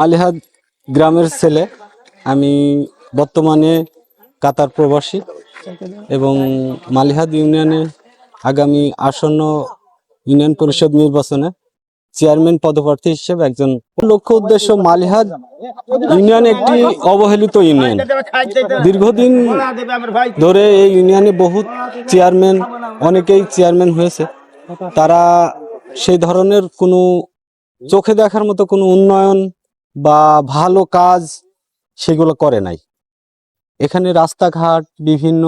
মালিহাদ গ্রামের ছেলে। আমি বর্তমানে কাতার প্রবাসী এবং মালিহাদ ইউনিয়নে আগামী আসন্ন ইউনিয়ন পরিষদ নির্বাচনে চেয়ারম্যান পদপ্রার্থী হিসেবে একজন। লক্ষ্য উদ্দেশ্য, মালিহাদ ইউনিয়ন একটি অবহেলিত ইউনিয়ন। দীর্ঘদিন ধরে এই ইউনিয়নে বহুত চেয়ারম্যান, অনেকেই চেয়ারম্যান হয়েছে, তারা সেই ধরনের কোনো চোখে দেখার মতো কোনো উন্নয়ন বা ভালো কাজ সেগুলো করে নাই। এখানে রাস্তাঘাট, বিভিন্ন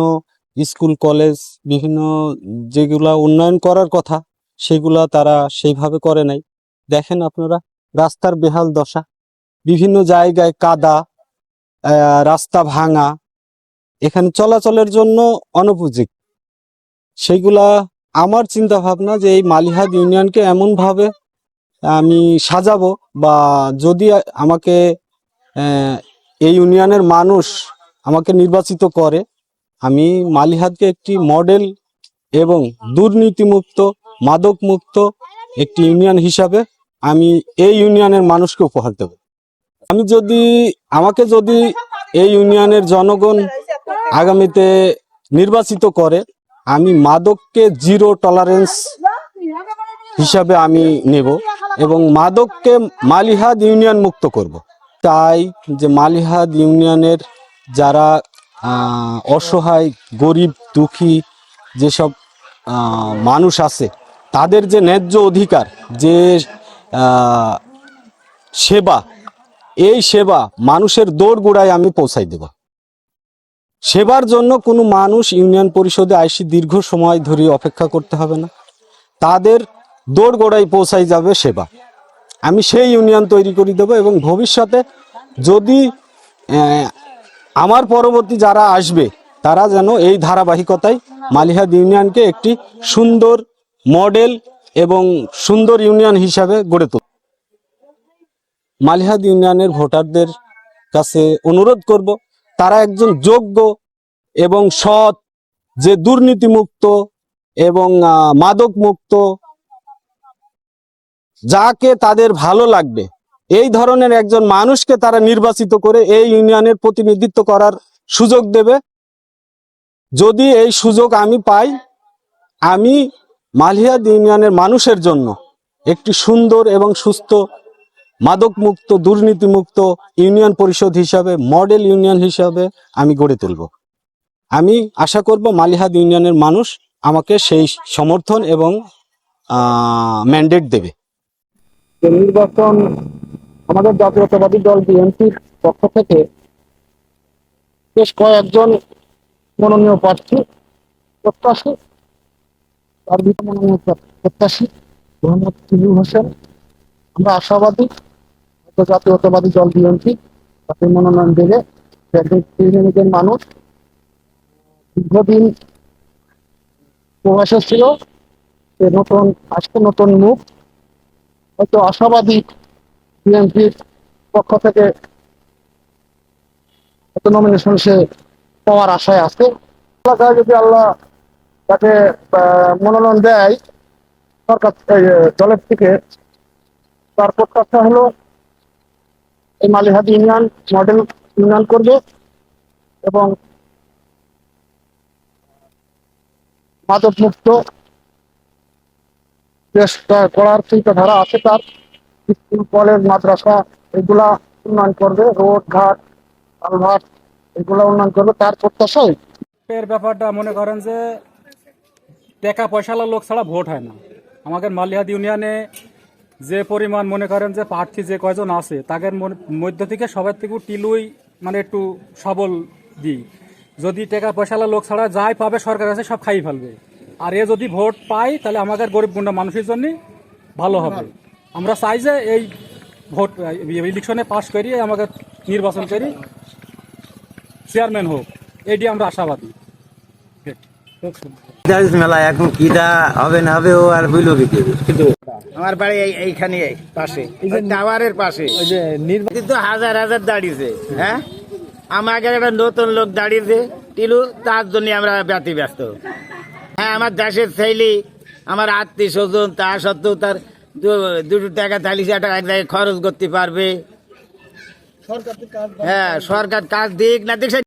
স্কুল কলেজ, বিভিন্ন যেগুলা উন্নয়ন করার কথা সেগুলা তারা সেইভাবে করে নাই। দেখেন আপনারা রাস্তার বেহাল দশা, বিভিন্ন জায়গায় কাদা, রাস্তা ভাঙা, এখানে চলাচলের জন্য অনুপযোগী। সেইগুলা আমার চিন্তা ভাবনা যে এই মালিহাদ ইউনিয়নকে এমনভাবে আমি সাজাবো, বা যদি আমাকে এই ইউনিয়নের মানুষ আমাকে নির্বাচিত করে, আমি মালিহাদকে একটি মডেল এবং দুর্নীতিমুক্ত, মাদকমুক্ত একটি ইউনিয়ন হিসাবে আমি এই ইউনিয়নের মানুষকে উপহার দেব। আমাকে যদি এই ইউনিয়নের জনগণ আগামীতে নির্বাচিত করে, আমি মাদককে জিরো টলারেন্স হিসাবে আমি নেব এবং মাদককে মালিহাদ ইউনিয়ন মুক্ত করব। তাই যে মালিহাদ ইউনিয়নের যারা অসহায়, গরিব, দুঃখী যেসব মানুষ আছে, তাদের যে ন্যায্য অধিকার, যে সেবা, এই সেবা মানুষের দোরগোড়ায় আমি পৌঁছাই দেব। সেবার জন্য কোনো মানুষ ইউনিয়ন পরিষদে আইসি দীর্ঘ সময় ধরে অপেক্ষা করতে হবে না, তাদের দোরগোড়ায় পৌঁছাই যাবে সেবা। আমি সেই ইউনিয়ন তৈরি করে দেব এবং ভবিষ্যতে যদি আমার পরবর্তী যারা আসবে, তারা যেন এই ধারাবাহিকতায় মালিহাদ ইউনিয়নকে একটি সুন্দর মডেল এবং সুন্দর ইউনিয়ন হিসাবে গড়ে তোলে। মালিহাদ ইউনিয়নের ভোটারদের কাছে অনুরোধ করব, তারা একজন যোগ্য এবং সৎ, যে দুর্নীতিমুক্ত এবং মাদক মুক্ত, যাকে তাদের ভালো লাগবে এই ধরনের একজন মানুষকে তারা নির্বাচিত করে এই ইউনিয়নের প্রতিনিধিত্ব করার সুযোগ দেবে। যদি এই সুযোগ আমি পাই, আমি মালিহাদ ইউনিয়নের মানুষের জন্য একটি সুন্দর এবং সুস্থ, মাদকমুক্ত, দুর্নীতিমুক্ত ইউনিয়ন পরিষদ হিসাবে, মডেল ইউনিয়ন হিসাবে আমি গড়ে তুলব। আমি আশা করব মালিহাদ ইউনিয়নের মানুষ আমাকে সেই সমর্থন এবং ম্যান্ডেট দেবে। নির্বাচন আমাদের জাতীয়তাবাদী দল বিএনপির পক্ষ থেকে বেশ কয়েকজন মনোনীয় প্রার্থী প্রত্যাশী, তার ভিতরে মনোনীয় প্রত্যাশী মোহাম্মদ তুহিন হোসেন। আমরা আশাবাদী জাতীয়তাবাদী দল বিএনপি তাকে মনোনয়ন দেবে। একজন মানুষ দীর্ঘদিন প্রবাসে ছিল, সে নতুন আজকে নতুন মুখ, হয়তো আশাবাদী বিএনপির পক্ষ থেকে নমিনেশন সে পাওয়ার আশায় আছে। যদি আল্লাহ তাকে মনোনয়ন দেয় সরকার দলের থেকে, তার প্রত্যাশা হলো এই মালিহাদ ইউনিয়ন মডেল ইউনিয়ন করবে এবং মাদক মুক্ত চেষ্টা করার চিন্তাধারা আছে তার। স্কুল কলেজ মাদ্রাসা এগুলা উন্নয়ন করবে, রোড ঘাট কালভার্ট এগুলা উন্নয়ন করবে, তার প্রত্যাশাই। এর ব্যাপারটা মনে করেন যে টাকা পয়সালা লোক ছাড়া ভোট হয় না। আমাদের মালিহাদ ইউনিয়নে যে পরিমাণ মনে করেন যে প্রার্থী যে কয়জন আছে, তাদের মধ্য থেকে সবার থেকে টিলুই মানে একটু সবল দিই। যদি টাকা পয়সালা লোক ছাড়া যাই পাবে সরকার আছে সব খাই ফেলবে, আর এ যদি ভোট পাই তাহলে আমাদের গরিব গুন্ডা মানুষের জন্য ভালো হবে। আমরা চাই যে এই ভোট ইলেকশনে পাশ করি, আমাদের নির্বাচন করি, চেয়ারম্যান হোক, এটি আমরা আশাবাদী। মেলা এখন কিটা হবে না হবে ও আর বুঝলো কি কিন্তু আমার বাড়ি এইখানে পাশে, টাওয়ারের পাশে কিন্তু হাজার হাজার দাঁড়িয়েছে। হ্যাঁ, আমাকে একটা নতুন লোক দাঁড়িয়েছে টিলু, তার জন্য আমরা ব্যতিব্যস্ত। হ্যাঁ, আমার দেশের ছেলে, আমার আত্মীয় স্বজন, তা সত্ত্বেও তার দুটো টাকা 40,000 টাকা এক জায়গায় খরচ করতে পারবে, হ্যাঁ সরকার কাজ দিক না দিক